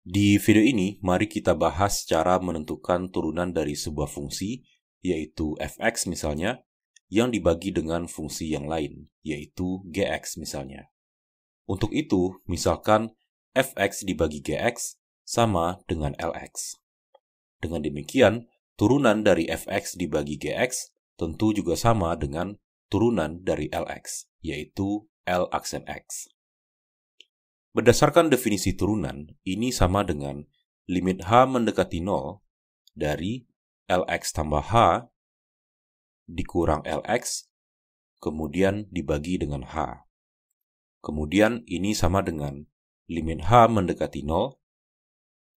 Di video ini, mari kita bahas cara menentukan turunan dari sebuah fungsi, yaitu fx misalnya, yang dibagi dengan fungsi yang lain, yaitu gx misalnya. Untuk itu, misalkan fx dibagi gx sama dengan lx. Dengan demikian, turunan dari fx dibagi gx tentu juga sama dengan turunan dari lx, yaitu L aksen x. Berdasarkan definisi turunan, ini sama dengan limit h mendekati 0 dari Lx tambah h dikurang Lx, kemudian dibagi dengan h. Kemudian ini sama dengan limit h mendekati 0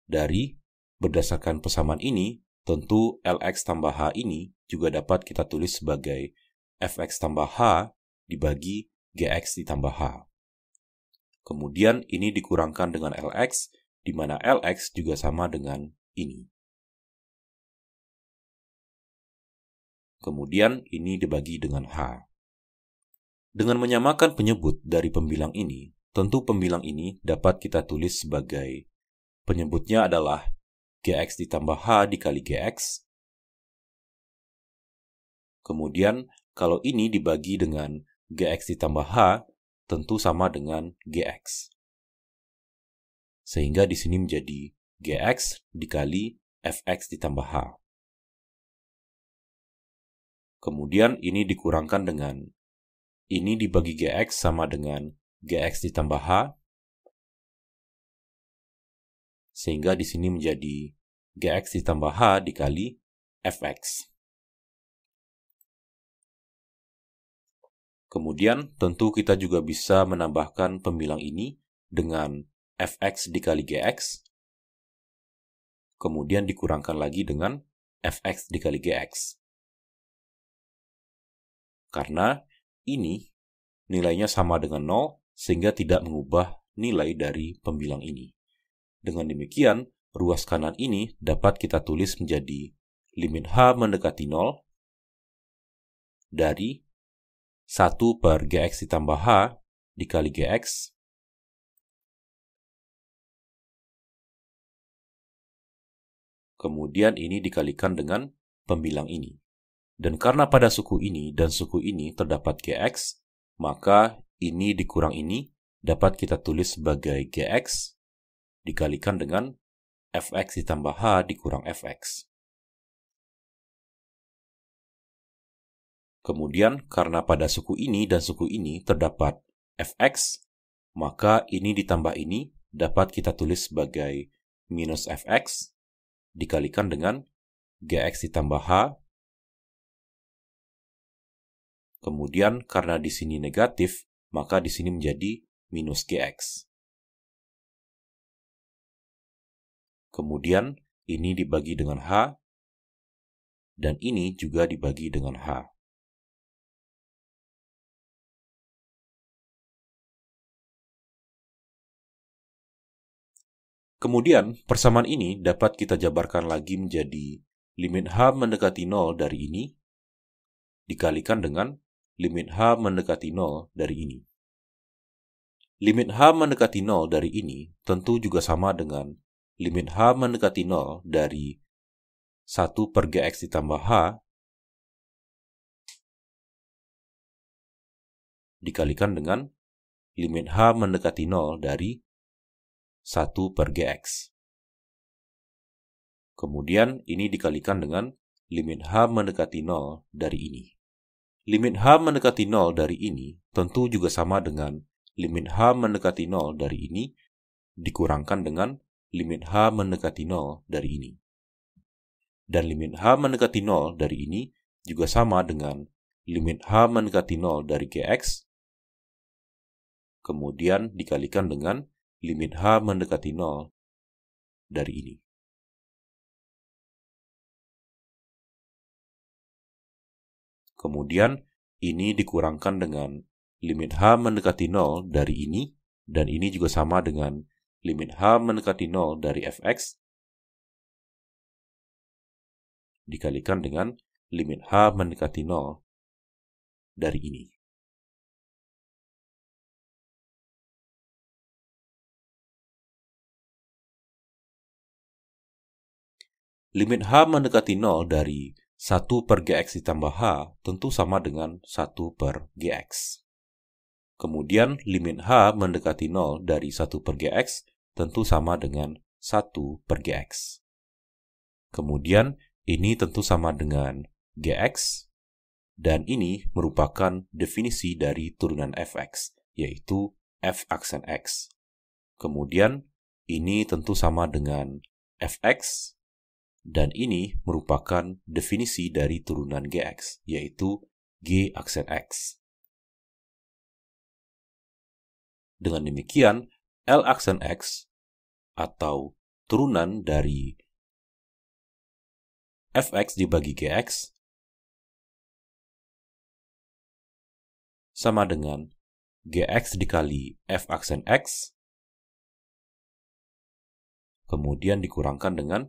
dari, berdasarkan persamaan ini, tentu Lx tambah h ini juga dapat kita tulis sebagai fx tambah h dibagi gx ditambah h. Kemudian ini dikurangkan dengan Lx, di mana Lx juga sama dengan ini. Kemudian ini dibagi dengan H. Dengan menyamakan penyebut dari pembilang ini, tentu pembilang ini dapat kita tulis sebagai penyebutnya adalah Gx ditambah H dikali Gx. Kemudian kalau ini dibagi dengan Gx ditambah H, tentu sama dengan Gx. Sehingga di sini menjadi Gx dikali Fx ditambah H. Kemudian ini dikurangkan dengan ini dibagi Gx sama dengan Gx ditambah H. Sehingga di sini menjadi Gx ditambah H dikali Fx. Kemudian tentu kita juga bisa menambahkan pembilang ini dengan Fx dikali Gx. Kemudian dikurangkan lagi dengan Fx dikali Gx. Karena ini nilainya sama dengan 0, sehingga tidak mengubah nilai dari pembilang ini. Dengan demikian, ruas kanan ini dapat kita tulis menjadi limit h mendekati 0 dari 1 per Gx ditambah H dikali Gx kemudian ini dikalikan dengan pembilang ini. Dan karena pada suku ini dan suku ini terdapat Gx, maka ini dikurang ini dapat kita tulis sebagai Gx dikalikan dengan Fx ditambah H dikurang Fx. Kemudian karena pada suku ini dan suku ini terdapat Fx, maka ini ditambah ini dapat kita tulis sebagai minus Fx dikalikan dengan Gx ditambah H. Kemudian karena di sini negatif, maka di sini menjadi minus Gx. Kemudian ini dibagi dengan H, dan ini juga dibagi dengan H. Kemudian persamaan ini dapat kita jabarkan lagi menjadi limit H mendekati 0 dari ini dikalikan dengan limit H mendekati 0 dari ini. Limit H mendekati 0 dari ini tentu juga sama dengan limit H mendekati 0 dari 1 per Gx ditambah H dikalikan dengan limit H mendekati 0 dari 1 per Gx. Kemudian ini dikalikan dengan limit H mendekati 0 dari ini. Limit H mendekati 0 dari ini tentu juga sama dengan limit H mendekati 0 dari ini dikurangkan dengan limit H mendekati 0 dari ini. Dan limit H mendekati 0 dari ini juga sama dengan limit H mendekati 0 dari Gx, kemudian dikalikan dengan limit H mendekati 0 dari ini. Kemudian ini dikurangkan dengan limit H mendekati 0 dari ini, dan ini juga sama dengan limit H mendekati 0 dari Fx dikalikan dengan limit H mendekati 0 dari ini. Limit H mendekati 0 dari 1 per Gx ditambah H tentu sama dengan 1 per Gx. Kemudian limit H mendekati 0 dari 1 per Gx tentu sama dengan 1 per Gx. Kemudian ini tentu sama dengan Gx, dan ini merupakan definisi dari turunan fx, yaitu f aksen x. Kemudian ini tentu sama dengan fx, dan ini merupakan definisi dari turunan Gx, yaitu G aksen X. Dengan demikian, L aksen X, atau turunan dari fx dibagi Gx, sama dengan Gx dikali f aksen X, kemudian dikurangkan dengan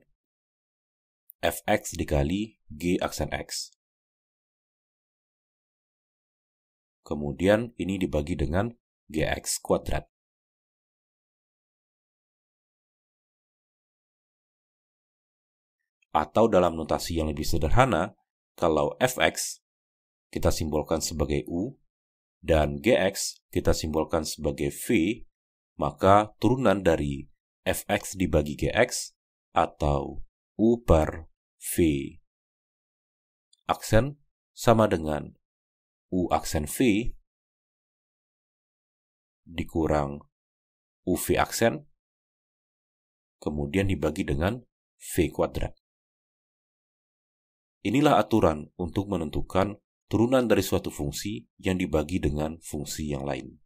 fx dikali G aksen X. Kemudian ini dibagi dengan Gx kuadrat. Atau dalam notasi yang lebih sederhana, kalau fx kita simbolkan sebagai U, dan Gx kita simbolkan sebagai V, maka turunan dari fx dibagi Gx, atau U per V aksen, sama dengan U aksen V dikurang UV aksen, kemudian dibagi dengan V kuadrat. Inilah aturan untuk menentukan turunan dari suatu fungsi yang dibagi dengan fungsi yang lain.